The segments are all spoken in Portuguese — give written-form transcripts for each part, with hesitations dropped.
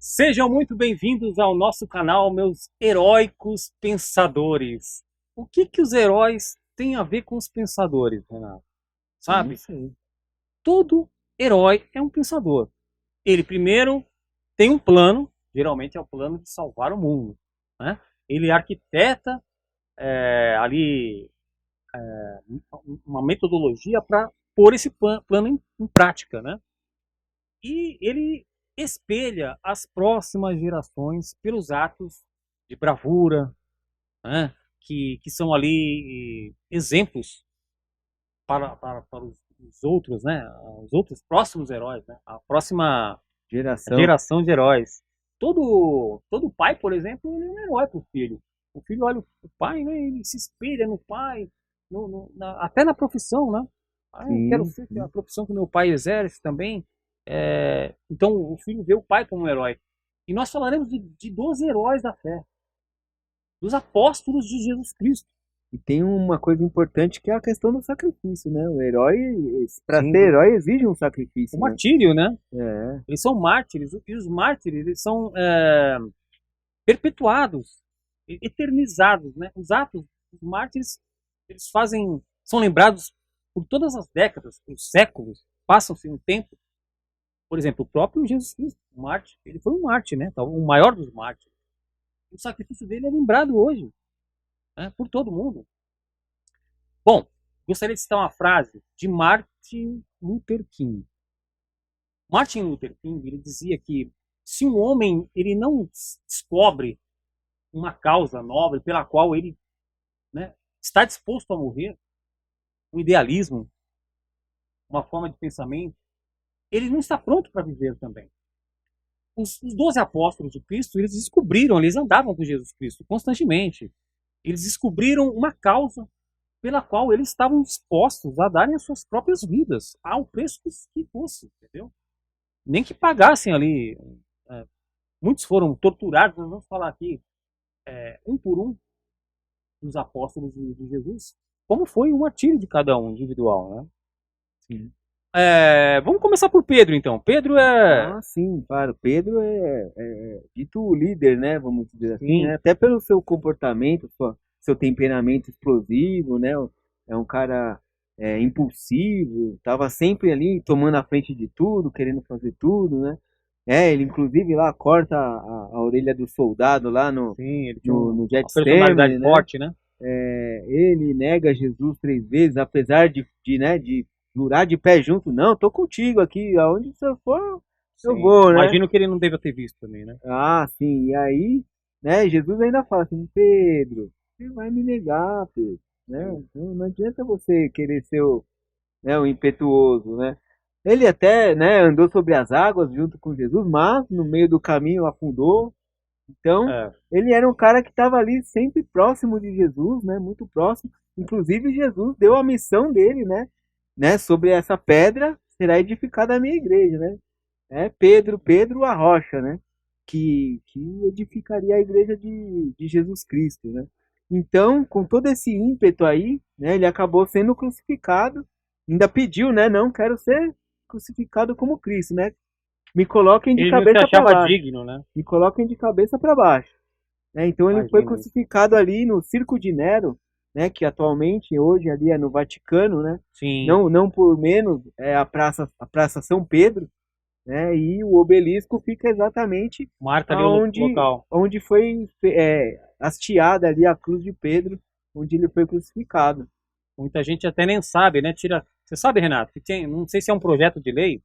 Sejam muito bem-vindos ao nosso canal, meus heróicos pensadores. O que os heróis têm a ver com os pensadores, Renato? Não Sabe? sei. Todo herói é um pensador. Ele primeiro tem um plano, geralmente é o plano de salvar o mundo, né? Ele arquiteta ali uma metodologia para pôr esse plano em prática, né? E ele espelha as próximas gerações pelos atos de bravura, né, que são ali exemplos para os outros, né, os outros próximos heróis, né, a próxima Geração. geração de heróis. Todo pai, por exemplo, ele é um herói para o filho. O filho olha o pai, né, ele se espelha no pai, até na profissão, né? Ah, eu quero Sim, ser a sim. profissão que meu pai exerce também. Então o filho vê o pai como um herói. E nós falaremos de 12 heróis da fé, dos apóstolos de Jesus Cristo. E tem uma coisa importante que é a questão do sacrifício, né? O herói, para Sim, ser herói, exige um o sacrifício, né? martírio, né? É, Eles são mártires, e os mártires eles são perpetuados, eternizados, né? Os atos dos mártires, eles são lembrados por todas as décadas, por séculos, passam-se um tempo. Por exemplo, o próprio Jesus Cristo, o mártir, ele foi um mártir, né? O maior dos mártires. O sacrifício dele é lembrado hoje, né? Por todo mundo. Bom, gostaria de citar uma frase de Martin Luther King. Martin Luther King, ele dizia que se um homem ele não descobre uma causa nobre pela qual ele, né, está disposto a morrer, um idealismo, uma forma de pensamento, ele não está pronto para viver também. Os 12 apóstolos de Cristo, eles descobriram, eles andavam com Jesus Cristo constantemente. Eles descobriram uma causa pela qual eles estavam dispostos a darem as suas próprias vidas, ao preço que fosse, entendeu? Nem que pagassem ali. É, muitos foram torturados, nós vamos falar aqui um por um dos apóstolos de Jesus, como foi o martírio de cada um individual, né? sim. Vamos começar por Pedro, então. Pedro é. Ah, sim, claro. Pedro é dito líder, né? Vamos dizer assim, Sim, né? Até pelo seu comportamento, seu temperamento explosivo, né? É um cara impulsivo, tava sempre ali tomando a frente de tudo, querendo fazer tudo, né? Ele inclusive lá corta a orelha do soldado lá no, sim, ele tinha no, no uma personalidade Getsemane, né? forte, né? Ele nega Jesus 3 vezes, apesar de jurar de pé junto, não, tô contigo aqui, aonde você for, eu Sim. vou, né? Imagino que ele não deva ter visto também, né? Ah, sim, e aí, né, Jesus ainda fala assim, Pedro, você vai me negar, Pedro, né? Sim. Não adianta você querer ser o impetuoso, né? Ele até, né, andou sobre as águas junto com Jesus, mas no meio do caminho afundou. Então, É, ele era um cara que estava ali sempre próximo de Jesus, né? Muito próximo. Inclusive, Jesus deu a missão dele, né? Sobre essa pedra será edificada a minha igreja, né? Pedro a rocha, né? Que edificaria a igreja de Jesus Cristo, né? Então, com todo esse ímpeto aí, né? Ele acabou sendo crucificado. Ainda pediu, né? Não quero ser crucificado como Cristo, né? Me coloquem de ele não se cabeça para achava baixo. digno, né? Me coloquem de cabeça para baixo. Então ele foi Imagino. crucificado ali no Circo de Nero, né, que atualmente hoje ali é no Vaticano, né? Sim, Não por menos é a Praça São Pedro, né? E o obelisco fica exatamente marca ali o aonde local. onde foi hasteada ali a cruz de Pedro, onde ele foi crucificado. Muita gente até nem sabe, né? Você sabe, Renato, que tem, não sei se é um projeto de lei,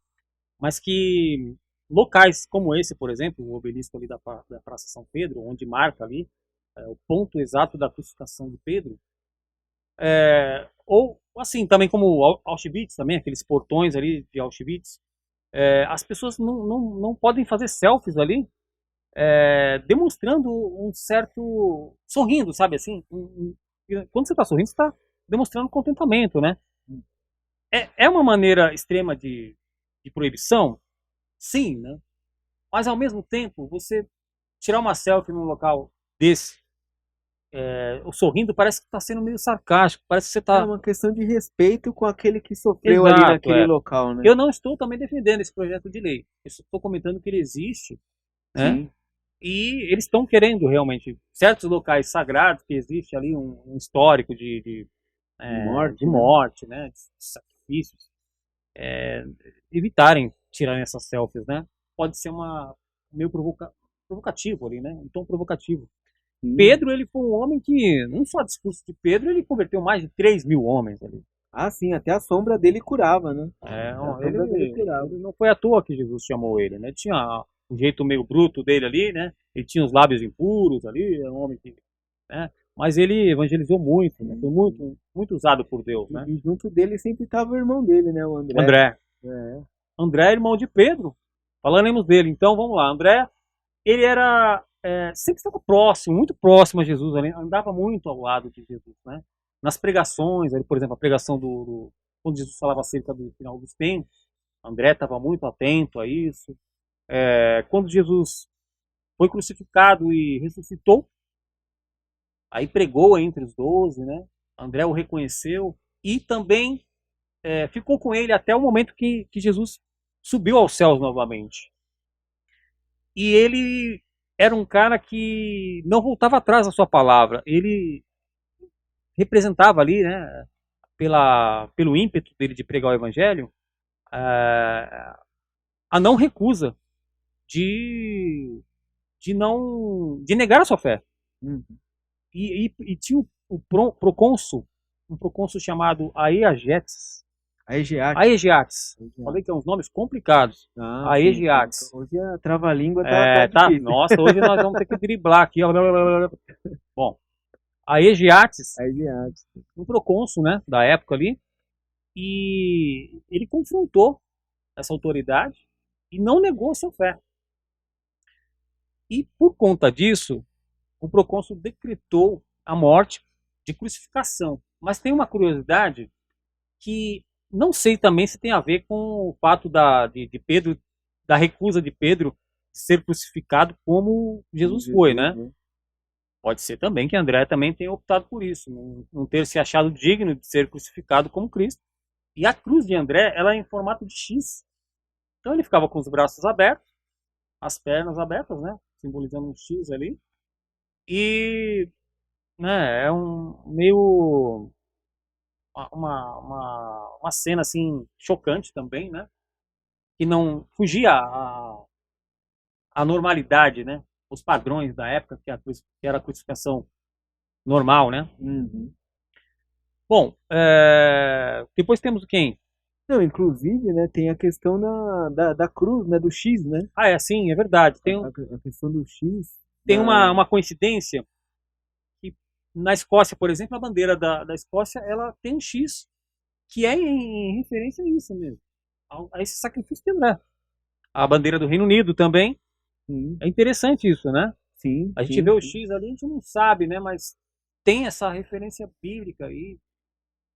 mas que locais como esse, por exemplo, o obelisco ali da Praça São Pedro, onde marca ali o ponto exato da crucificação de Pedro, ou assim, também como Auschwitz, também, aqueles portões ali de Auschwitz, as pessoas não podem fazer selfies ali, demonstrando um certo. Sorrindo, sabe assim? Quando você está sorrindo, você está demonstrando contentamento, né? É uma maneira extrema de proibição? Sim, né? Mas ao mesmo tempo, você tirar uma selfie num local desse, o sorrindo parece que está sendo meio sarcástico, parece que você É está. uma questão de respeito com aquele que sofreu ali Exato, naquele local, né? Eu não estou também defendendo esse projeto de lei. Eu estou comentando que ele existe né? Sim. E eles estão querendo realmente certos locais sagrados que existe ali um histórico De morte, de né? morte, né? De sacrifícios, é, evitarem tirarem essas selfies, né? Pode ser uma meio provocativo ali, né? Um tom provocativo. Sim. Pedro, ele foi um homem que, não só discurso de Pedro, ele converteu mais de 3.000 homens ali. Ah, sim, até a sombra dele curava, né? Até a Ele, sombra dele curava. ele não foi à toa que Jesus chamou ele, né? Ele tinha o jeito meio bruto dele ali, né? Ele tinha os lábios impuros ali, era um homem que, né? Mas ele evangelizou muito, né? Foi Sim, sim. muito, muito usado por Deus, né? E junto dele sempre estava o irmão dele, né? O André. André. É. André é irmão de Pedro. Falaremos dele. Então, vamos lá. André, ele era sempre estava próximo, muito próximo a Jesus, ele andava muito ao lado de Jesus, né? Nas pregações, por exemplo, a pregação quando Jesus falava acerca do final dos tempos, André estava muito atento a isso. Quando Jesus foi crucificado e ressuscitou, aí pregou entre os 12, né? André o reconheceu e também ficou com ele até o momento que Jesus subiu aos céus novamente. E ele era um cara que não voltava atrás da sua palavra. Ele representava ali, né, pelo ímpeto dele de pregar o evangelho, eh, a não recusa de, de negar a sua fé. Uhum. E tinha procônsul, um procônsul chamado Aeagetes. A EGEAT. Aegeates. Falei que é uns nomes complicados. Ah, sim. Aegeates. Hoje a trava-língua tá Tá, difícil. nossa, hoje nós vamos ter que driblar aqui. Bom, Aegeates, A EGEAT. um procônsul, né, da época ali, e ele confrontou essa autoridade e não negou sua fé. E por conta disso, o procônsul decretou a morte de crucificação. Mas tem uma curiosidade que não sei também se tem a ver com o fato de Pedro, da recusa de Pedro de ser crucificado como Jesus foi, né? Pode ser também que André também tenha optado por isso, não ter se achado digno de ser crucificado como Cristo. E a cruz de André, ela é em formato de X. Então ele ficava com os braços abertos, as pernas abertas, né? Simbolizando um X ali. E né, é um meio uma cena assim chocante também, né? Que não fugia à normalidade, né? Os padrões da época que era a crucificação normal, né? Uhum. Bom, depois temos quem? Não, inclusive, né, tem a questão da cruz, né, do X, né? Ah, é sim, é verdade. A questão do X Tem na... uma coincidência que na Escócia, por exemplo, a bandeira da Escócia ela tem um X, que é em referência a isso mesmo, a esse sacrifício de André. A bandeira do Reino Unido também. Sim, É interessante isso, né? sim, A gente sim, vê o sim. X ali, a gente não sabe, né? Mas tem essa referência bíblica aí,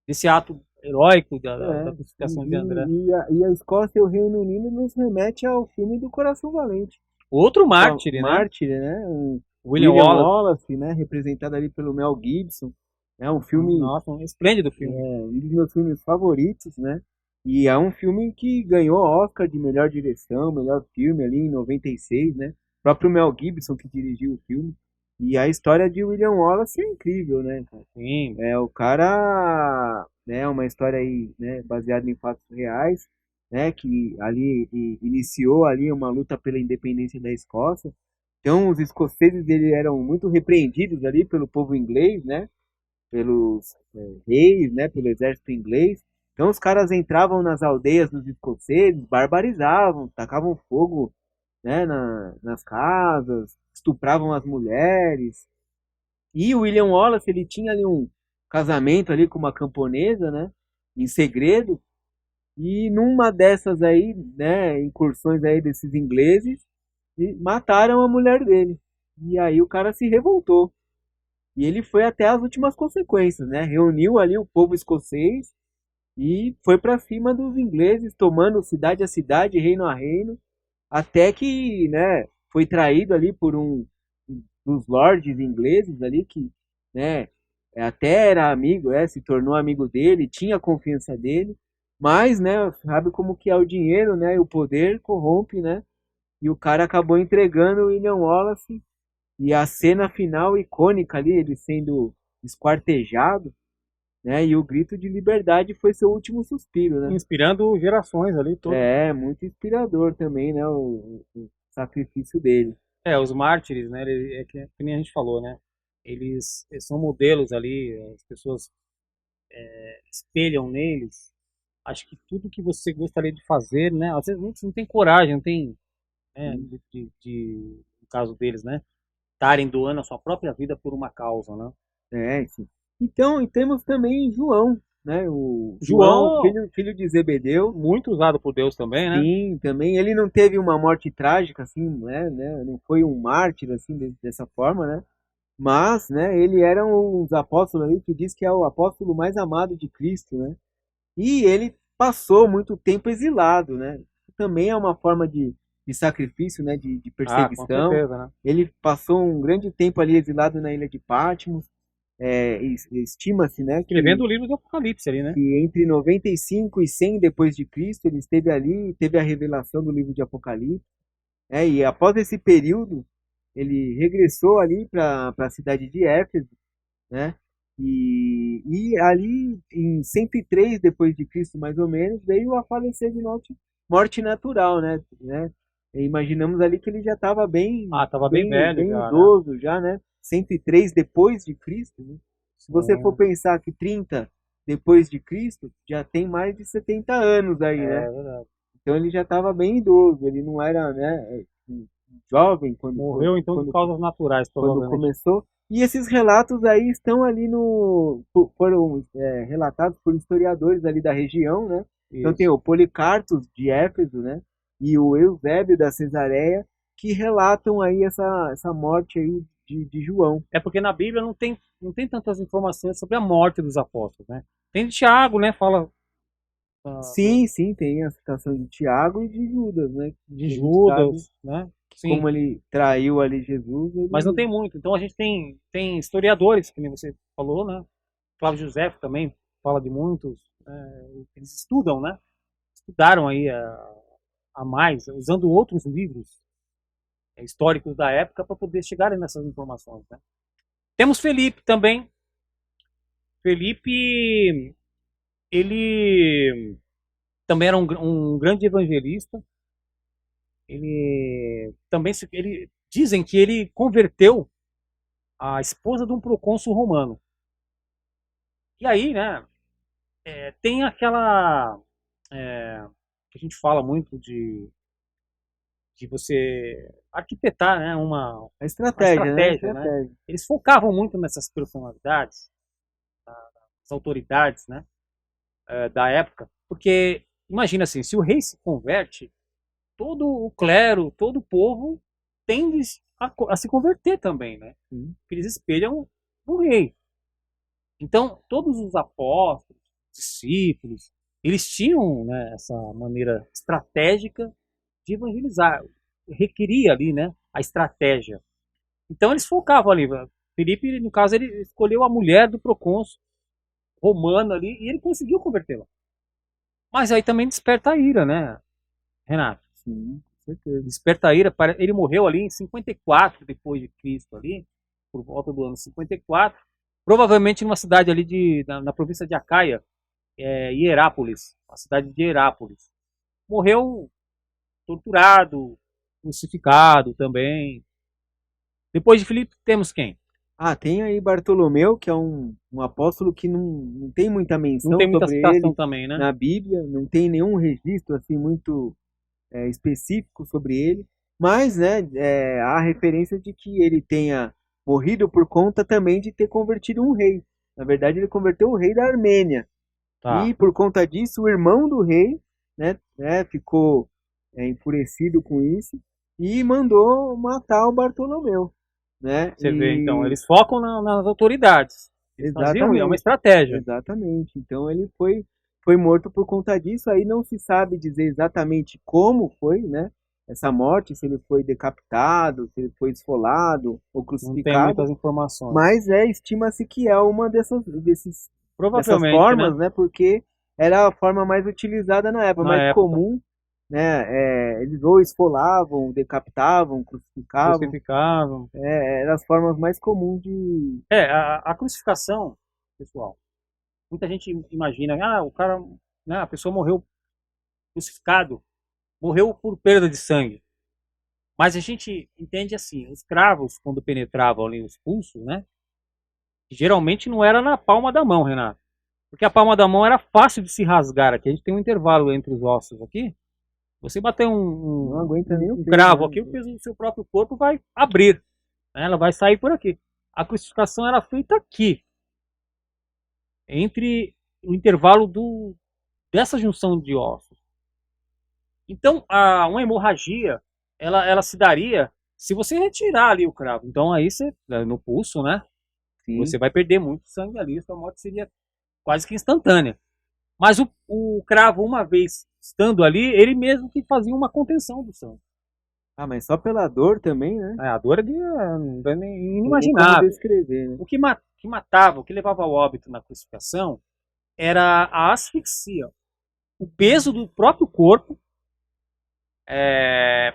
desse ato heróico da É, crucificação de André. e a Escócia e o Reino Unido nos remete ao filme do Coração Valente. Outro O mártir, né? Mártir, né? O William William Wallace. Wallace, né? Representado ali pelo Mel Gibson. É um filme, Nossa, um esplêndido filme. um dos meus filmes favoritos, né? E é um filme que ganhou Oscar de melhor direção, melhor filme ali em 96, né? O próprio Mel Gibson que dirigiu o filme. E a história de William Wallace é incrível, né, cara? Sim. É, o cara, né, uma história aí, né, baseada em fatos reais, né, que ali iniciou ali uma luta pela independência da Escócia. Então, os escoceses eles eram muito repreendidos ali pelo povo inglês, né, pelos reis, né, pelo exército inglês. Então, os caras entravam nas aldeias dos escoceses, barbarizavam, tacavam fogo, né, nas casas, estupravam as mulheres. E o William Wallace, ele tinha ali um casamento ali com uma camponesa, né? Em segredo. E numa dessas aí, né, incursões aí desses ingleses, mataram a mulher dele. E aí o cara se revoltou. E ele foi até as últimas consequências, né? Reuniu ali o povo escocês e foi para cima dos ingleses, tomando cidade a cidade, reino a reino, até que, né, foi traído ali por dos lords ingleses ali que, né, até era amigo, se tornou amigo dele, tinha a confiança dele, mas, né, sabe como que é o dinheiro, né, e o poder corrompe, né, e o cara acabou entregando o William Wallace, e a cena final icônica ali, ele sendo esquartejado, né? E o grito de liberdade foi seu último suspiro, né? Inspirando gerações ali todas. É, muito inspirador também, né? O sacrifício dele. Os mártires, né? Que nem a gente falou, né? Eles são modelos ali, as pessoas espelham neles. Acho que tudo que você gostaria de fazer, né? Às vezes muitos não tem coragem, não tem, né? No caso deles, né? Estarem doando a sua própria vida por uma causa, né? É, sim. Então, e temos também João, né? O João, João, filho de Zebedeu. muito usado por Deus também, né? Sim, também ele não teve uma morte trágica, assim, né? Não foi um mártir, assim, dessa forma, né? Mas, né, ele era um dos apóstolos ali que diz que é o apóstolo mais amado de Cristo, né? E ele passou muito tempo exilado, né? Também é uma forma de sacrifício, né? De Ah, com perseguição. certeza, né? Ele passou um grande tempo ali exilado na ilha de Patmos. Estima-se, né, Escrevendo o livro do Apocalipse ali, né? que entre 95 e 100 depois de Cristo ele esteve ali, teve a revelação do livro de Apocalipse. E após esse período ele regressou ali para a cidade de Éfeso, né? E ali em 103 depois de Cristo, mais ou menos, veio a falecer de morte natural, né? E imaginamos ali que ele já estava Tava bem velho bem já, né? idoso já, né? 103 depois de Cristo, né? Se você for pensar que 30 depois de Cristo, já tem mais de 70 anos aí, né? É verdade. Então ele já estava bem idoso, ele não era, né, jovem Morreu então de causas naturais, quando provavelmente. começou. E esses relatos aí estão ali foram relatados por historiadores ali da região, né? Então tem Isso. o Policarpo de Éfeso, né? E o Eusébio da Cesareia, que relatam aí essa morte aí de João. É porque na Bíblia não tem tantas informações sobre a morte dos apóstolos, né? Tem de Tiago, né? Fala Sim, sim, tem a citação de Tiago e de Judas, né? de Que a gente sabe Judas, né? que Sim, como ele traiu ali Jesus, mas não ele... tem muito. Então a gente tem historiadores, que nem você falou, né? Flávio José também fala de muitos. Eles estudam, né? Estudaram aí a mais, usando outros livros históricos da época para poder chegarem nessas informações, né? Temos Felipe também. Felipe, ele também era um grande evangelista. Ele também dizem que ele converteu a esposa de um procônsul romano. E aí, né, tem aquela que a gente fala muito de você arquitetar, né, A uma estratégia, né? A estratégia, né? estratégia. Eles focavam muito nessas personalidades, as autoridades, né, da época, porque imagina assim, se o rei se converte, todo o clero, todo o povo tende a se converter também, né? Porque eles espelham o rei. Então, todos os apóstolos, discípulos, eles tinham, né, essa maneira estratégica de evangelizar. Requeria ali, né, a estratégia. Então, eles focavam ali. Felipe, no caso, ele escolheu a mulher do procônsul romano ali e ele conseguiu convertê-la. Mas aí também desperta a ira, né, Renato? Sim, com certeza. Desperta a ira. Ele morreu ali em 54 depois de Cristo ali, por volta do ano 54, provavelmente numa cidade ali na província de Acaia, Hierápolis, a cidade de Hierápolis. Morreu torturado, crucificado também. Depois de Filipe temos quem? Tem aí Bartolomeu, que é um apóstolo que não tem muita Não menção tem muita sobre citação ele também, né? na Bíblia, não tem nenhum registro assim muito específico sobre ele, mas né, há referência de que ele tenha morrido por conta também de ter convertido um rei. Na verdade, ele converteu o rei da Armênia. Tá. E por conta disso, o irmão do rei, né, ficou enfurecido com isso e mandou matar o Bartolomeu, né? Você vê, então, eles focam nas autoridades. Eles faziam, é uma Exatamente, estratégia. exatamente. Então ele foi morto por conta disso. Aí não se sabe dizer exatamente como foi, né? Essa morte, se ele foi decapitado, se ele foi esfolado ou Não tem crucificado, muitas informações. mas estima-se que é uma dessas Provavelmente, né? formas, né? Porque era a forma mais utilizada na época, Na mais época. comum né? Eles ou esfolavam, decapitavam, crucificavam. Crucificavam. Eram as formas mais comuns de. A crucificação, pessoal, muita gente imagina, o cara, né, a pessoa morreu crucificado, morreu por perda de sangue. Mas a gente entende assim, os cravos, quando penetravam ali os pulsos, né, geralmente não era na palma da mão, Renato. Porque a palma da mão era fácil de se rasgar aqui. A gente tem um intervalo entre os ossos aqui. Você bater Não aguenta nem o um peso, cravo né? aqui, o peso do seu próprio corpo vai abrir. Né? Ela vai sair por aqui. A crucificação era feita aqui. Entre o intervalo dessa junção de ossos. Então, uma hemorragia, ela se daria se você retirar ali o cravo. Então, aí você, no pulso, né? Sim. Você vai perder muito sangue ali, sua morte seria quase que instantânea. Mas o cravo, uma vez estando ali, ele mesmo que fazia uma contenção do sangue. Ah, mas só pela dor também, né? A dor é Não tem como inimaginável. descrever, né? O que matava, o que levava ao óbito na crucificação, era a asfixia. O peso do próprio corpo,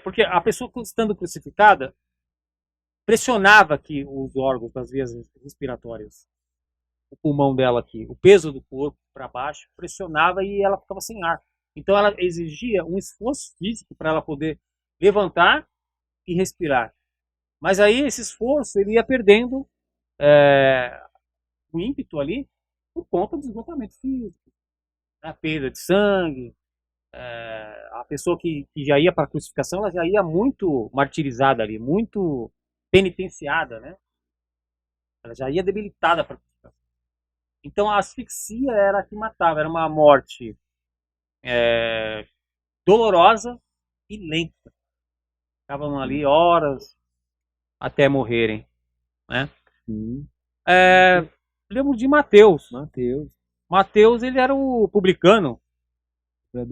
porque a pessoa estando crucificada pressionava aqui os órgãos das vias respiratórias. O pulmão dela aqui, o peso do corpo para baixo, pressionava e ela ficava sem ar. Então ela exigia um esforço físico para ela poder levantar e respirar. Mas aí esse esforço ele ia perdendo o ímpeto ali por conta do esgotamento físico, a perda de sangue. A pessoa que já ia para a crucificação, ela já ia muito martirizada ali, muito penitenciada, né? Ela já ia debilitada para a crucificação. Então a asfixia era a que matava, era uma morte dolorosa e lenta. Ficavam ali horas até morrerem, né? Sim. Lembro de Mateus. Mateus. Mateus, ele era o publicano,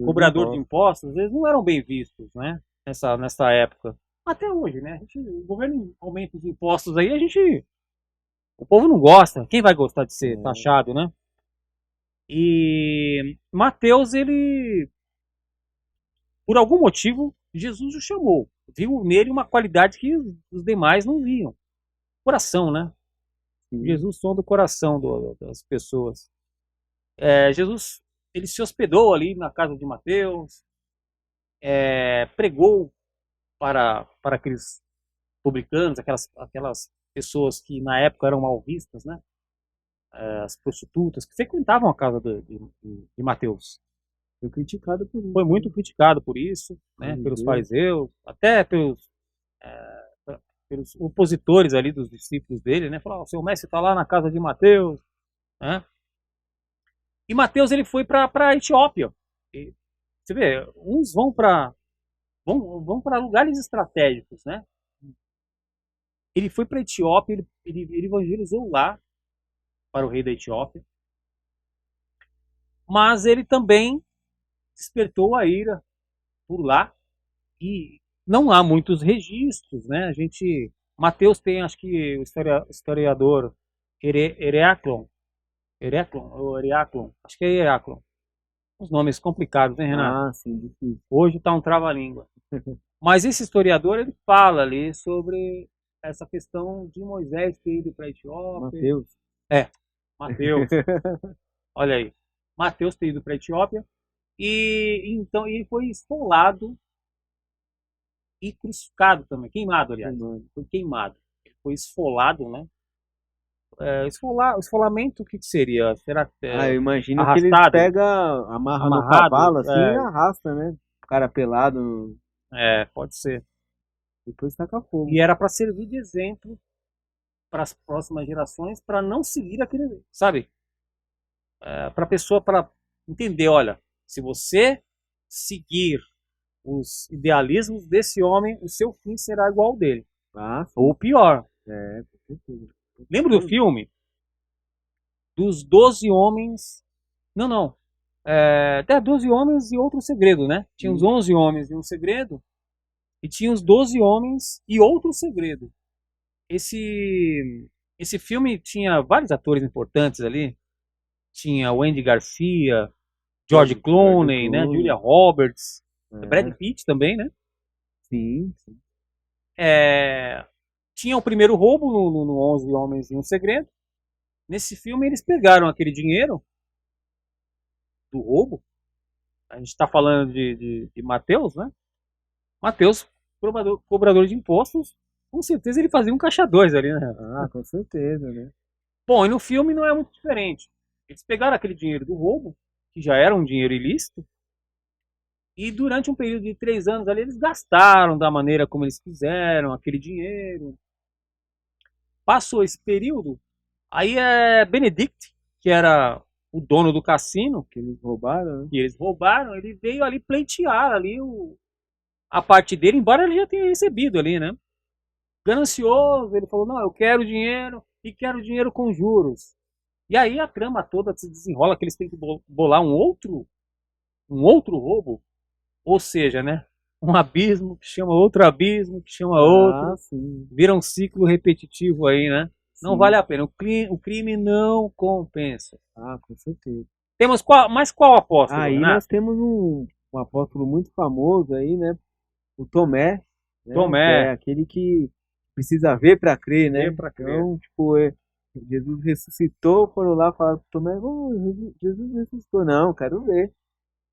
cobrador de impostos. impostos. Eles não eram bem vistos, né? Nessa época. Até hoje, né? O governo aumenta os impostos aí, o povo não gosta. Quem vai gostar de ser taxado, né? E Mateus, ele, por algum motivo, Jesus o chamou. Viu nele uma qualidade que os demais não viam. Coração, né? Sim. Jesus sonda o coração das pessoas. Jesus, ele se hospedou ali na casa de Mateus, pregou para aqueles publicanos, aquelas pessoas que na época eram mal vistas, né? As prostitutas que frequentavam a casa de Mateus. Foi criticado por isso. Foi muito criticado por isso, né? Pelos fariseus, até pelos opositores ali dos discípulos dele, né? Falaram, o seu mestre está lá na casa de Mateus, né? E Mateus ele foi para a Etiópia. E, você vê, uns vão para lugares estratégicos, né? Ele foi para a Etiópia, ele evangelizou lá para o rei da Etiópia, mas ele também despertou a ira por lá e não há muitos registros, né? Mateus tem, acho que o historiador Heráclon, acho que é Heráclon. Os nomes complicados, né, Renato? Ah, sim, difícil. Hoje está um trava-língua. Mas esse historiador, ele fala ali sobre essa questão de Moisés ter ido para a Etiópia. Mateus. Olha aí. Mateus ter ido para a Etiópia. E então ele foi esfolado e crucificado também. Queimado, aliás. Foi queimado. Ele foi esfolado, né? Esfolamento, o que seria? Será que eu imagino arrastado? Que ele amarra no cavalo assim e arrasta, né? O cara pelado. Pode ser. Depois taca fogo. E era para servir de exemplo para as próximas gerações, para não seguir aquele, sabe? Para a pessoa, para entender, olha, se você seguir os idealismos desse homem, o seu fim será igual ao dele. Ou pior. Lembra do filme? Dos 12 homens... Não. 12 homens e outro segredo, né? Tinha os 11 homens e um segredo. E tinha os 12 homens e outro segredo. Esse filme tinha vários atores importantes ali. Tinha o Andy Garcia, George Clooney, né? Julia Roberts. Brad Pitt também, né? Sim. Tinha o primeiro roubo no 11 Homens e um Segredo. Nesse filme eles pegaram aquele dinheiro do roubo. A gente está falando de Mateus, né? Mateus, cobrador de impostos, com certeza ele fazia um caixa dois ali, né? Com certeza, né? Bom, e no filme não é muito diferente. Eles pegaram aquele dinheiro do roubo, que já era um dinheiro ilícito, e durante um período de 3 anos ali eles gastaram da maneira como eles quiseram aquele dinheiro. Passou esse período, aí Benedict, que era o dono do cassino, Que eles roubaram, né? ele veio ali pleitear ali a parte dele, embora ele já tenha recebido ali, né? Ganancioso, ele falou, não, eu quero dinheiro e quero dinheiro com juros. E aí a trama toda se desenrola que eles têm que bolar um outro roubo, ou seja, né? Um abismo que chama outro abismo, que chama outro. Sim. Vira um ciclo repetitivo aí, né? Não vale a pena. O crime não compensa. Com certeza. Temos qual apóstolo, Aí Renato? nós temos um apóstolo muito famoso aí, né? O Tomé, né? Tomé. Que é aquele que precisa ver para crer, né? Ver pra crer. Então, tipo, Jesus ressuscitou, foram lá falar pro Tomé, Jesus ressuscitou. Não, quero ver.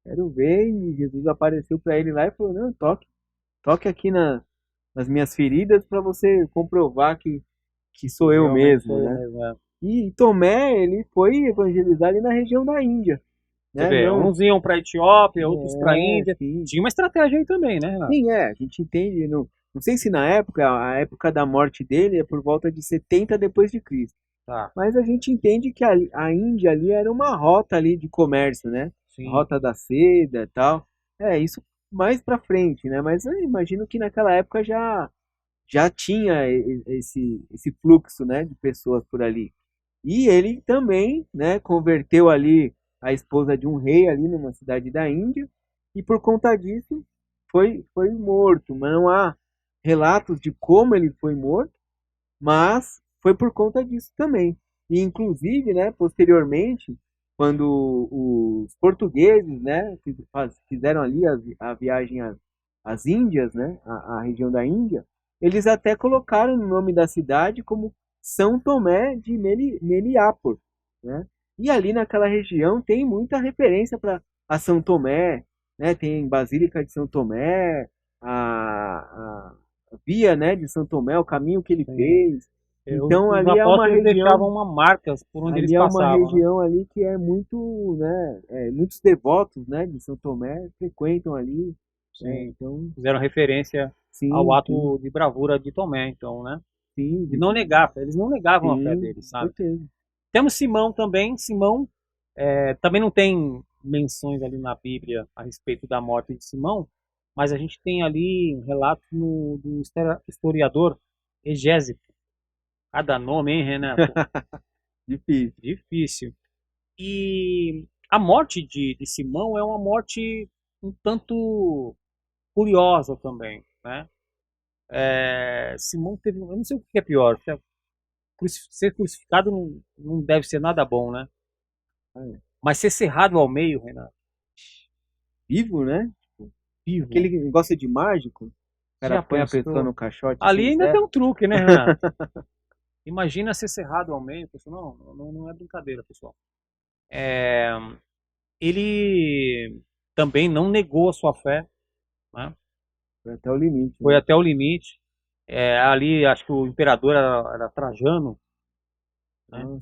Quero ver. E Jesus apareceu para ele lá e falou, não, toque aqui nas minhas feridas para você comprovar que sou eu mesmo, né? E Tomé, ele foi evangelizar ali na região da Índia. Você vê, uns iam para a Etiópia, outros para a Índia. Sim. Tinha uma estratégia aí também, né, Renato? Sim, a gente entende. Não sei se na época, a época da morte dele é por volta de 70 depois de Cristo. Tá. Mas a gente entende que a Índia ali era uma rota ali de comércio, né? Sim. A rota da seda e tal. Isso mais pra frente, né? Mas eu imagino que naquela época já tinha esse fluxo, né, de pessoas por ali. E ele também, né, converteu ali a esposa de um rei ali numa cidade da Índia e por conta disso foi morto. Mas não há relatos de como ele foi morto, mas foi por conta disso também. E inclusive, né, posteriormente, quando os portugueses, né, fizeram ali a viagem às Índias, né, a região da Índia, eles até colocaram o nome da cidade como São Tomé de Meliápor, né? E ali naquela região tem muita referência para a São Tomé, né? Tem Basílica de São Tomé, a via, né, de São Tomé, o caminho que ele fez. Então Os ali é uma apóstolos região, deixavam uma marca por onde eles ali é uma passavam. região ali que é muito, né, muitos devotos, né, de São Tomé frequentam ali. Então fizeram referência ao ato de bravura de Tomé, então, né? Sim, de não negar, eles não negavam a fé deles, sabe? Certeza. Temos Simão também. Simão também não tem menções ali na Bíblia a respeito da morte de Simão, mas a gente tem ali um relato do historiador Egésito. Cada nome, hein, Renato? Difícil. E a morte de Simão é uma morte um tanto curiosa também, né? Simão teve, eu não sei o que é pior, ser crucificado não deve ser nada bom, né? Mas ser cerrado ao meio, Renato. Vivo, né? Vivo. Aquele que gosta de mágico, o cara põe a pessoa no caixote. Ali ainda tem um truque, né, Renato? Imagina ser cerrado ao meio, pessoal. Não é brincadeira, pessoal. Ele também não negou a sua fé, né? Foi até o limite. Foi até o limite. Ali, acho que o imperador era Trajano, né? O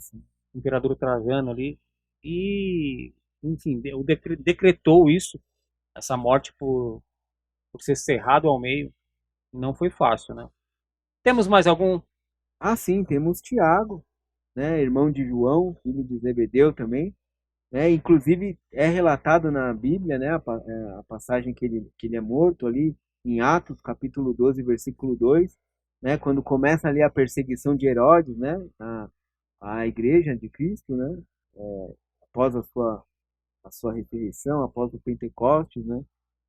imperador Trajano ali. E, enfim, decretou isso, essa morte por ser cerrado ao meio. Não foi fácil, né? Temos mais algum? Sim, temos Tiago, né, irmão de João, filho de Zebedeu também. Inclusive é relatado na Bíblia, né, a passagem que ele é morto ali em Atos, capítulo 12, versículo 2, né, quando começa ali a perseguição de Herodes, né, a igreja de Cristo, né, após a sua ressurreição, após o Pentecostes, né,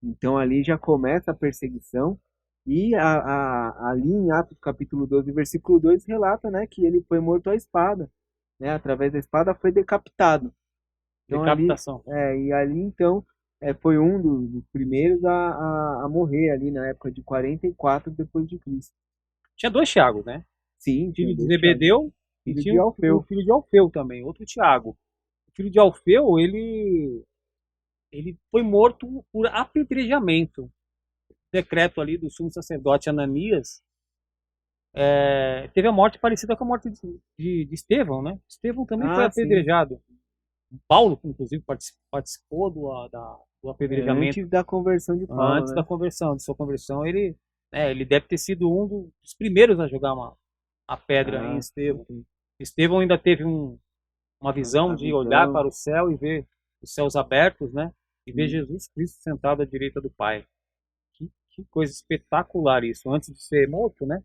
então ali já começa a perseguição e ali em Atos capítulo 12, versículo 2 relata, né, que ele foi morto à espada, né, através da espada foi decapitado. Então, decapitação. E ali então foi um dos primeiros a morrer ali na época de 44 depois de Cristo. Tinha dois Tiagos, né? Sim, tinha Filho de dois Tiago, Zebedeu e filho tinha de o Alfeu. filho de Alfeu também, outro Tiago. O filho de Alfeu, ele foi morto por apedrejamento. Decreto ali do sumo sacerdote Ananias, teve a morte parecida com a morte de Estevão, né? Estevão também foi Ah, sim. apedrejado. Paulo, inclusive, participou do apedrejamento Antes da conversão de Paulo, antes da né? conversão. De sua conversão, ele deve ter sido um dos primeiros a jogar a pedra em Ah, Estevão. sim. Estevão ainda teve uma visão A de olhar visão. para o céu e ver os céus abertos, né? E ver Sim, Jesus Cristo sentado à direita do Pai. Que coisa espetacular isso, antes de ser morto, né?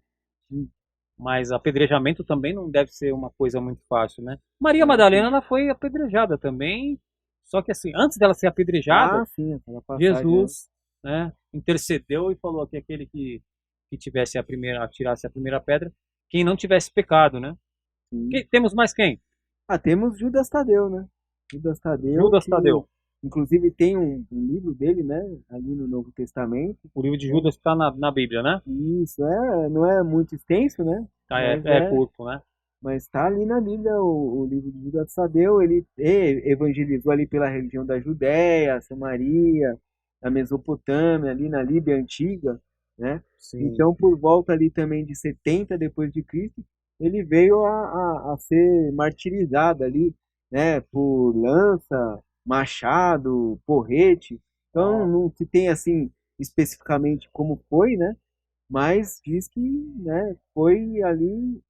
sim. Mas apedrejamento também não deve ser uma coisa muito fácil, né? Maria Ah, Madalena sim. ela foi apedrejada também, só que assim, antes dela ser apedrejada, Ah, sim, aquela passagem, né? Jesus, né, intercedeu e falou que aquele que tivesse atirasse a primeira pedra, quem não tivesse pecado, né? Sim. Temos mais quem? Ah, temos Judas Tadeu, né? Judas Tadeu, Judas que Tadeu. inclusive tem um livro dele, né? Ali no Novo Testamento, O livro de né? Judas está na Bíblia, né? Isso, não é muito extenso, né? Tá, Mas é curto, né? mas está ali na Bíblia o livro de Judas Tadeu, ele evangelizou ali pela região da Judéia, Samaria, da Mesopotâmia, ali na Líbia antiga, né? Sim. Então, por volta ali também de 70 depois de Cristo, ele veio a ser martirizado ali, né? Por lança, machado, porrete. Então, Ó, não se tem assim especificamente como foi, né? Mas diz que, né, foi ali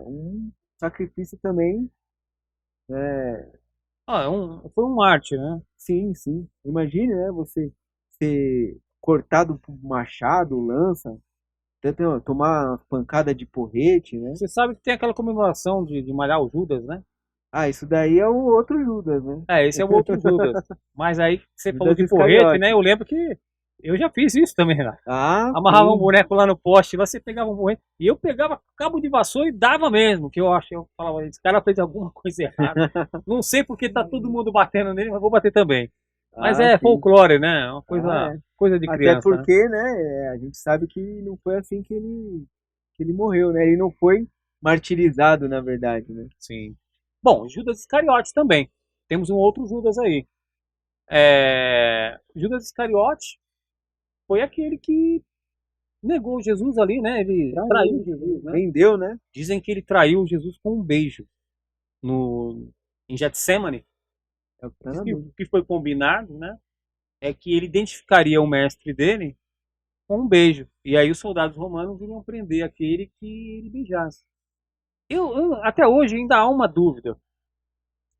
um sacrifício também, foi um mártir, né? sim, sim. Imagine, né, você ser cortado por machado, lança, até tomar uma pancada de porrete, né? Você sabe que tem aquela comemoração de malhar o Judas, né? Ah, isso daí é o outro Judas, né? Esse é o outro Judas. Mas aí você falou Judas de porrete, né? Iscariote. Eu lembro que eu já fiz isso também, né? Ah, Amarrava um sim. boneco lá no poste, lá você pegava um porrete. E eu pegava cabo de vassoura e dava mesmo. Que eu falava, esse cara fez alguma coisa errada. Não sei porque tá todo mundo batendo nele, mas vou bater também. Mas Ah, é sim. folclore, né? É uma Ah, coisa, é. coisa de Até criança, né? porque, né, a gente sabe que não foi assim que ele morreu, né? Ele não foi martirizado, na verdade, né? Sim. Bom, Judas Iscariotes também. Temos um outro Judas aí. Judas Iscariote foi aquele que negou Jesus ali, né? Ele traiu Traiu, Jesus, né? vendeu, né? Dizem que ele traiu Jesus com um beijo em Getsemane. É o que tá Diz na que o Bíblia. que foi combinado, né? É que ele identificaria o mestre dele com um beijo. E aí os soldados romanos iriam prender aquele que ele beijasse. Até hoje ainda há uma dúvida.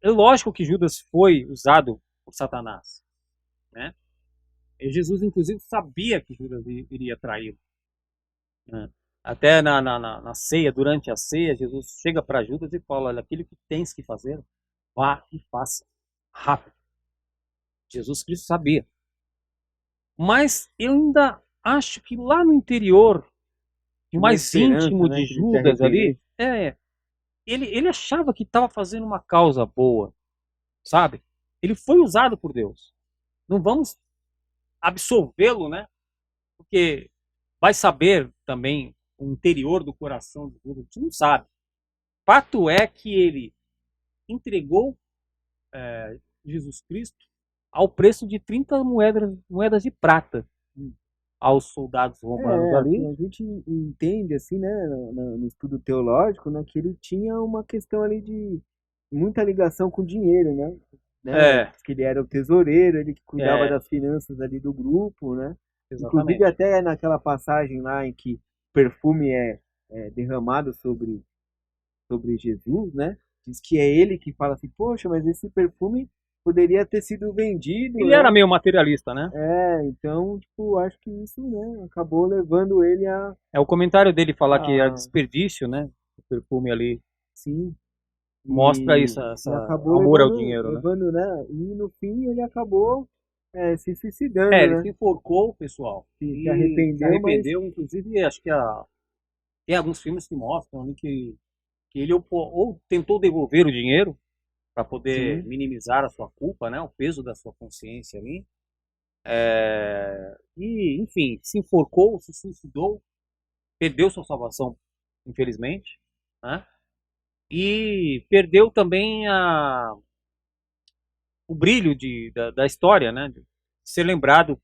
É lógico que Judas foi usado por Satanás, né? E Jesus, inclusive, sabia que Judas iria traí-lo, né? Até na ceia, durante a ceia, Jesus chega para Judas e fala: olha, aquilo que tens que fazer, vá e faça rápido. Jesus Cristo sabia. Mas eu ainda acho que lá no interior, o Tinha uma mais esperança, íntimo né? de Que ele se Judas ali, arrependesse. ele achava que estava fazendo uma causa boa, sabe? Ele foi usado por Deus. Não vamos absolvê-lo, né? Porque vai saber também o interior do coração de Judas, a gente não sabe. Fato é que ele entregou Jesus Cristo ao preço de 30 moedas de prata aos soldados romanos Assim, ali. a gente entende, assim, né, no estudo teológico, né, que ele tinha uma questão ali de muita ligação com dinheiro, né? É, Diz que ele era o tesoureiro, ele que cuidava é, das finanças ali do grupo, né? Inclusive exatamente. até naquela passagem lá em que o perfume é derramado sobre Jesus, né? Diz que é ele que fala assim, poxa, mas esse perfume poderia ter sido vendido, Ele era né? meio materialista, né? Então, tipo, acho que isso, né, acabou levando ele O comentário dele falar que era a desperdício, né? O perfume ali sim, mostra isso, e essa acabou amor ao dinheiro, né? né? E no fim ele acabou se suicidando, Ele né? se enforcou, pessoal, Se e se arrependeu, mas arrependeu. Inclusive, acho que tem alguns filmes que mostram ali que ele ou tentou devolver o dinheiro, para poder Sim. minimizar a sua culpa, né? O peso da sua consciência ali. E, enfim, se enforcou, se suicidou, perdeu sua salvação, infelizmente, né? E perdeu também o brilho da história, né? De ser lembrado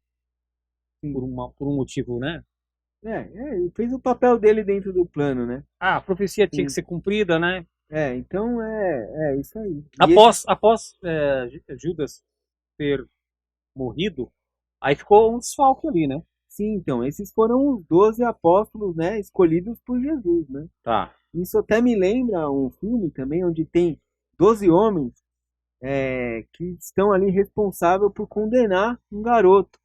Sim. por um motivo, né? Ele fez o papel dele dentro do plano, né? A profecia tinha que Sim. ser cumprida, né? Então é isso aí. E esse, Após Judas ter morrido, aí ficou um desfalque ali, né? sim, então, esses foram os 12 apóstolos, né, escolhidos por Jesus, né? Tá. Isso até me lembra um filme também, onde tem 12 homens que estão ali responsáveis por condenar um garoto,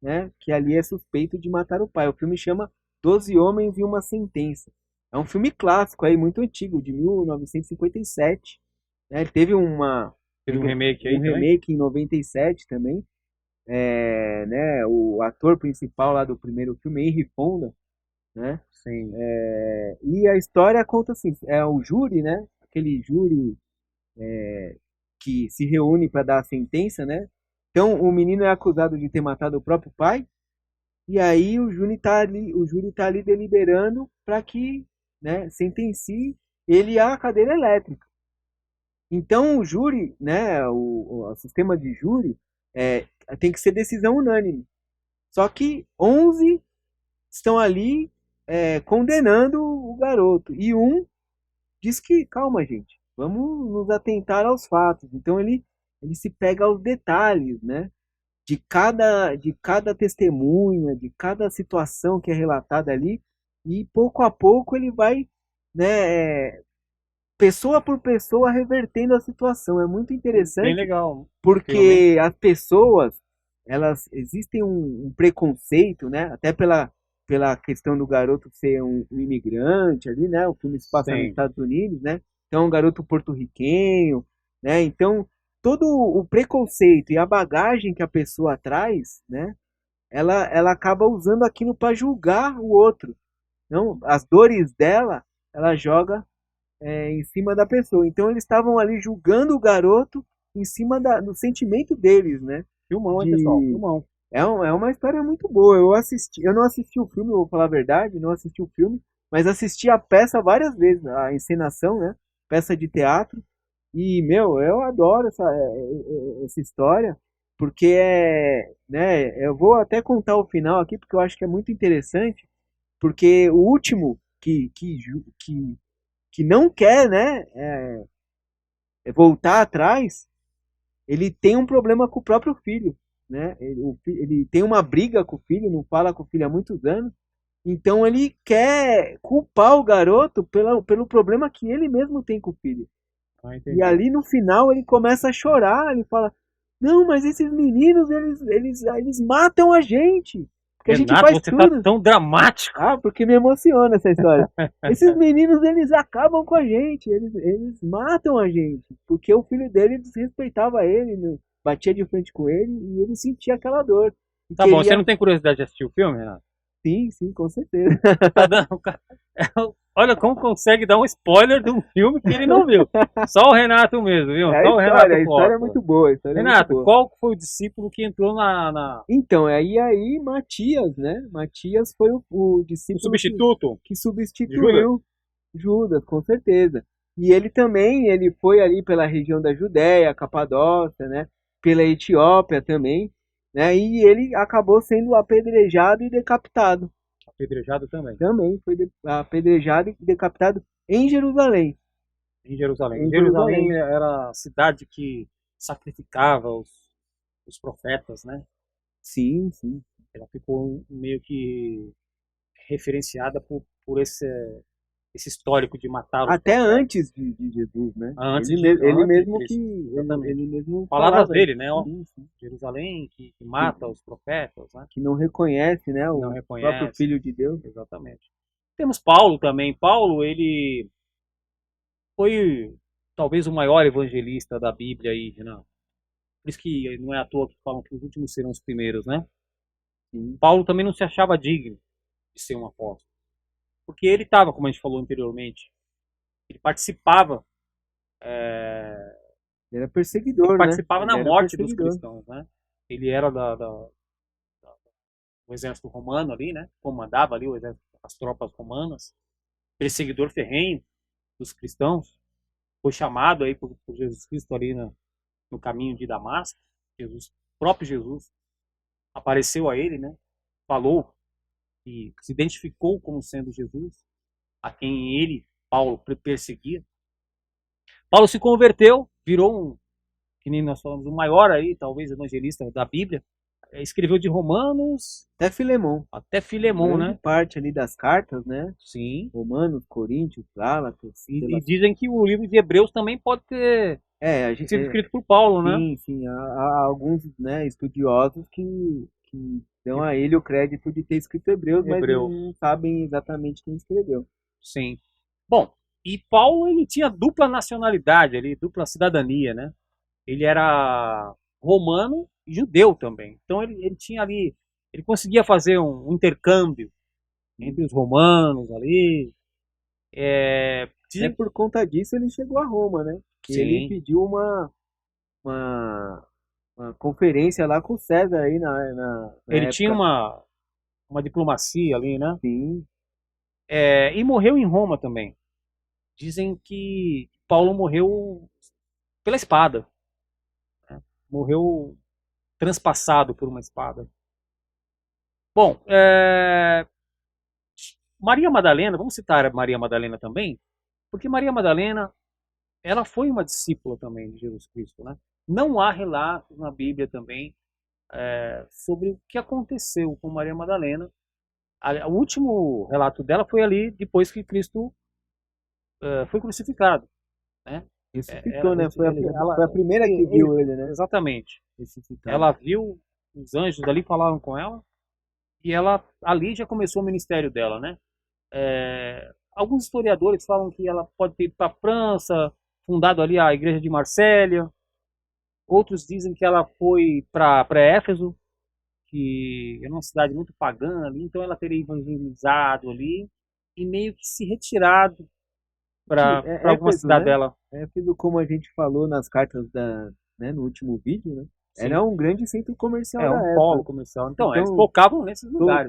né, que ali é suspeito de matar o pai. O filme chama 12 Homens e uma Sentença. É um filme clássico aí, muito antigo, de 1957. Né? Ele Teve um remake um aí também? remake em 97 também. Né, o ator principal lá do primeiro filme, Henry Fonda, né? Sim. E a história conta assim, é o júri, né? Aquele júri que se reúne para dar a sentença, né? Então o menino é acusado de ter matado o próprio pai, e aí o júri tá ali deliberando para que, né, sentencie ele à cadeira elétrica. Então o júri, né, o sistema de júri é, tem que ser decisão unânime. Só que 11 estão ali condenando o garoto. E um diz que, calma, gente, vamos nos atentar aos fatos. Então ele se pega aos detalhes, né? De cada testemunha, de cada situação que é relatada ali. E pouco a pouco ele vai, né, pessoa por pessoa, revertendo a situação. É muito Bem interessante legal o filme, hein? porque as pessoas, elas existem um preconceito, né? Até pela questão do garoto ser um imigrante ali, né? O filme se passa nos Sim. Estados Unidos, né? Então, um garoto porto-riquenho, né? Então, todo o preconceito e a bagagem que a pessoa traz, né? Ela acaba usando aquilo para julgar o outro. Não, as dores dela, ela joga em cima da pessoa. Então eles estavam ali julgando o garoto em cima do sentimento deles, né? Filmão, hein, pessoal? De Filmão. é uma história muito boa. Eu não assisti o filme, vou falar a verdade, não assisti o filme, mas assisti a peça várias vezes, a encenação, né? Peça de teatro. E, meu, eu adoro essa história, porque né, eu vou até contar o final aqui, porque eu acho que é muito interessante, porque o último que não quer, né, voltar atrás, ele tem um problema com o próprio filho, né? Ele tem uma briga com o filho, não fala com o filho há muitos anos, então ele quer culpar o garoto pelo problema que ele mesmo tem com o filho. Ah, E entendi. ali no final ele começa a chorar, ele fala: "Não, mas esses meninos eles matam a gente, porque a gente Renato, faz você tá tudo". tão dramático. Ah, porque me emociona essa história. Esses meninos, eles acabam com a gente, eles matam a gente, porque o filho dele desrespeitava ele, né? Batia de frente com ele e ele sentia aquela dor. E Tá bom, você queria. não tem curiosidade de assistir o filme, Renato? Sim, sim, com certeza. Tá dando, olha como consegue dar um spoiler de um filme que ele não viu. Só o Renato mesmo, viu? É Só o a Renato história é Costa. muito boa, a história é muito Renato, boa. qual foi o discípulo que entrou Então, aí Matias, né? Matias foi o o discípulo substituto que de Judas? substituiu Judas, com certeza. E ele também, ele foi ali pela região da Judéia, Capadócia, né? Pela Etiópia também, né? E ele acabou sendo apedrejado e decapitado. Apedrejado também, Também foi apedrejado e decapitado em Jerusalém. em Jerusalém. Em Jerusalém Jerusalém. era a cidade que sacrificava os profetas, né? Sim, sim. Ela ficou meio que referenciada por esse histórico de matar os Até profetas. antes de Jesus, né? Ele Antes de mesmo que Cristo, exatamente. ele mesmo Palavras falava isso. dele, né? Ó, Sim, sim. Jerusalém que Que, mata os profetas, né? que não reconhece, né, Que não o próprio reconhece, Filho de Deus. exatamente. Temos Paulo também. Paulo, ele foi talvez o maior evangelista da Bíblia aí, Renan. Por isso que não é à toa que falam que os últimos serão os primeiros, né? Sim, Paulo também não se achava digno de ser um apóstolo, porque ele estava, como a gente falou anteriormente, ele participava Ele era perseguidor, né? Participava Ele na era morte dos perseguidor. cristãos, né? Ele era do exército romano ali, né? Comandava ali as tropas romanas, perseguidor ferrenho dos cristãos. Foi chamado aí por Jesus Cristo ali no caminho de Damasco. Jesus, próprio Jesus apareceu a ele, né? Falou e se identificou como sendo Jesus, a quem ele, Paulo, perseguia. Paulo se converteu, virou que nem nós falamos, o maior aí, talvez, evangelista da Bíblia. Escreveu de Romanos Até Filemon. até Filemon, Grande né? parte ali das cartas, né? Sim. Romanos, Coríntios, Gálatas. E dizem que o livro de Hebreus também pode ter A gente, sido escrito por Paulo, né? sim, sim. Há alguns, né, estudiosos que dão a ele o crédito de ter escrito Hebreus, mas não sabem exatamente quem escreveu. Sim. Bom, e Paulo, ele tinha dupla nacionalidade ali, dupla cidadania, né? Ele era romano e judeu também. Então ele tinha ali, ele conseguia fazer um intercâmbio entre os romanos ali. É por conta disso ele chegou a Roma, né? Que ele pediu uma conferência lá com o César aí na ele época. tinha uma diplomacia ali, né? Sim. E morreu em Roma também. Dizem que Paulo morreu pela espada. Né? Morreu transpassado por uma espada. Bom, Maria Madalena, vamos citar Maria Madalena também, porque Maria Madalena, ela foi uma discípula também de Jesus Cristo, né? Não há relatos na Bíblia também sobre o que aconteceu com Maria Madalena. O último relato dela foi ali depois que Cristo foi crucificado, né? Ressuscitou, né? Foi a primeira que viu ele, né? Exatamente. Ela viu os anjos ali, falaram com ela, e ela ali já começou o ministério dela, né? Alguns historiadores falam que ela pode ter ido para a França, fundado ali a igreja de Marsella. Outros dizem que ela foi para Éfeso, que é uma cidade muito pagã ali, então ela teria evangelizado ali e meio que se retirado para alguma cidadela. Éfeso, como a gente falou nas cartas né, no último vídeo, né? Sim. Era um grande centro comercial da época. Polo comercial. Então eles focavam nesses lugares.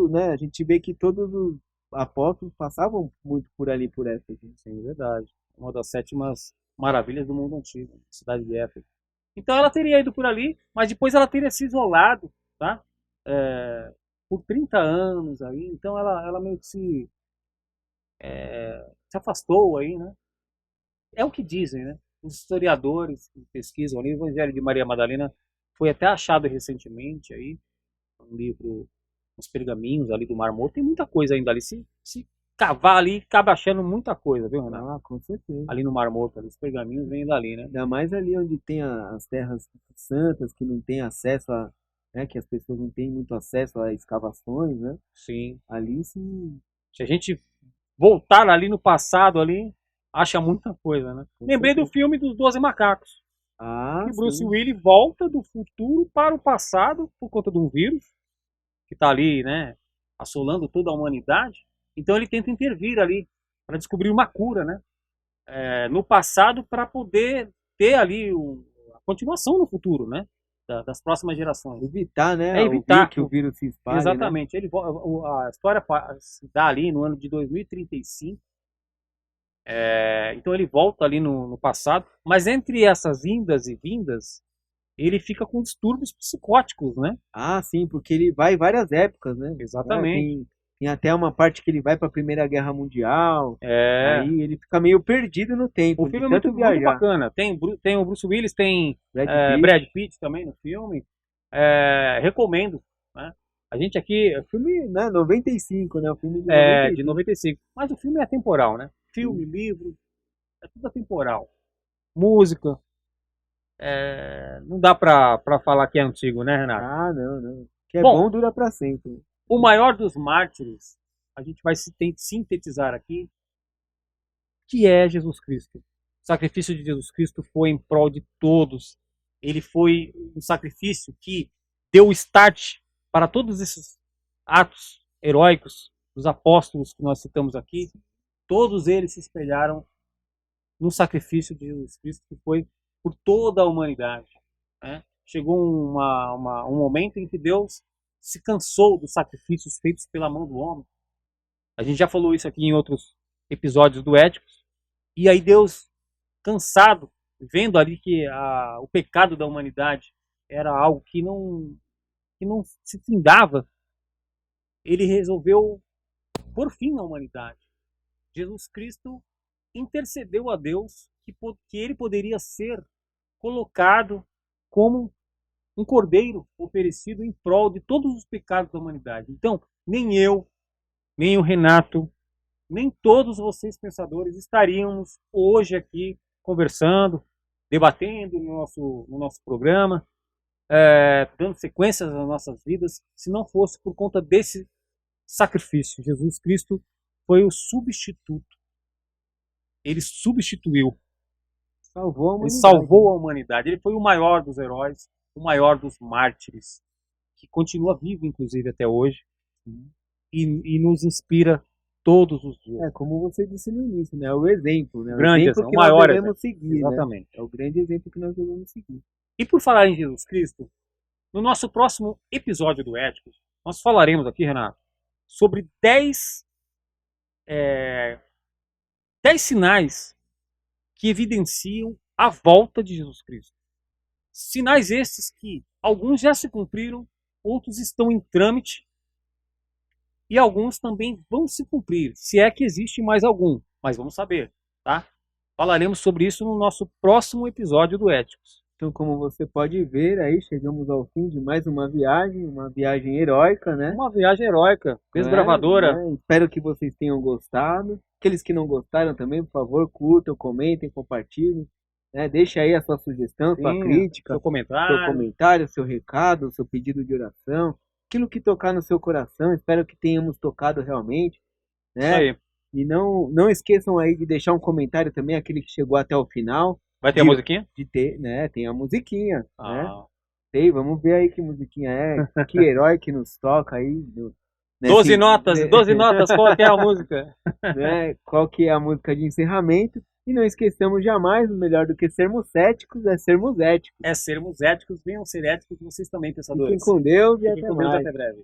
Né? A gente vê que todos os apóstolos passavam muito por ali, por Éfeso. Sim, verdade. Uma das 7 maravilhas do mundo antigo, a cidade de Éfeso. Então ela teria ido por ali, mas depois ela teria se isolado, tá? Por 30 anos aí. Então ela meio que se afastou aí, né? É o que dizem, né? Os historiadores que pesquisam ali, o Evangelho de Maria Madalena foi até achado recentemente aí, um livro, uns pergaminhos ali do Mar Morto, tem muita coisa ainda ali. Se cavar ali, acaba achando muita coisa, viu, Renato? Ah, com certeza. Ali no Mar Morto, ali, os pergaminhos vêm dali, né? Ainda mais ali onde tem as terras santas, que não tem acesso a, né, que as pessoas não têm muito acesso a escavações, né? Sim. Ali sim. Se a gente voltar ali no passado ali, acha muita coisa, né? Lembrei do filme dos 12 Macacos. Que Bruce Willis volta do futuro para o passado por conta de um vírus que está ali, né, assolando toda a humanidade. Então ele tenta intervir ali para descobrir uma cura, né, no passado para poder ter ali a continuação no futuro, né, das próximas gerações. Evitar, né, evitar que o vírus se espalhe. Exatamente. Né? A história se dá ali no ano de 2035. Então ele volta ali no passado, mas entre essas indas e vindas, ele fica com distúrbios psicóticos, né? Ah, sim, porque ele vai em várias épocas, né? Exatamente. Tem até uma parte que ele vai para a Primeira Guerra Mundial. Aí ele fica meio perdido no tempo. O filme é muito bacana. Tem o Bruce Willis, tem Brad Pitt também no filme. Recomendo, né? A gente aqui... O filme, né, 95, né? O filme de 95. Mas o filme é atemporal, né? Filme, livro, é tudo atemporal. Música. Não dá pra falar que é antigo, né, Renato? Ah, não. Que é bom dura pra sempre. O maior dos mártires, a gente vai sintetizar aqui, que é Jesus Cristo. O sacrifício de Jesus Cristo foi em prol de todos. Ele foi um sacrifício que deu start para todos esses atos heróicos dos apóstolos que nós citamos aqui. Todos eles se espelharam no sacrifício de Jesus Cristo, que foi por toda a humanidade, né? Chegou um momento em que Deus se cansou dos sacrifícios feitos pela mão do homem. A gente já falou isso aqui em outros episódios do Éticos. E aí Deus, cansado, vendo ali que o pecado da humanidade era algo que não se findava, ele resolveu pôr fim na humanidade. Jesus Cristo intercedeu a Deus que ele poderia ser colocado como um cordeiro oferecido em prol de todos os pecados da humanidade. Então, nem eu, nem o Renato, nem todos vocês pensadores estaríamos hoje aqui conversando, debatendo no nosso programa, dando sequências nas nossas vidas, se não fosse por conta desse sacrifício. Jesus Cristo foi o substituto. Ele substituiu. Ele salvou a humanidade. Ele foi o maior dos heróis, o maior dos mártires, que continua vivo, inclusive, até hoje, e nos inspira todos os dias. É, como você disse no início, né? O exemplo, né? Grande exemplo exemplo, que o maior nós devemos exemplo. seguir, Exatamente. né? É o grande exemplo que nós devemos seguir. E por falar em Jesus Cristo, no nosso próximo episódio do Éticos, nós falaremos aqui, Renato, sobre 10 sinais que evidenciam a volta de Jesus Cristo. Sinais estes que alguns já se cumpriram, outros estão em trâmite e alguns também vão se cumprir, se é que existe mais algum, mas vamos saber, tá? Falaremos sobre isso no nosso próximo episódio do Éticos. Então, como você pode ver, aí chegamos ao fim de mais uma viagem heróica, né? Uma viagem heróica, desbravadora. Né? Espero que vocês tenham gostado. Aqueles que não gostaram também, por favor, curtam, comentem, compartilhem. Né? Deixe aí a sua sugestão, sua crítica, seu comentário, seu recado, seu pedido de oração. Aquilo que tocar no seu coração, espero que tenhamos tocado realmente. Né? Aí. E não esqueçam aí de deixar um comentário também, aquele que chegou até o final. Vai ter a musiquinha? Tem a musiquinha, né? Tem, vamos ver aí que musiquinha é, que herói que nos toca aí. Né? 12 notas, qual que é a música? Né? Qual que é a música de encerramento? E não esqueçamos jamais, melhor do que sermos céticos, é sermos éticos. É sermos éticos, venham ser éticos vocês também, pensadores. Fiquem com Deus e até mais. Até breve.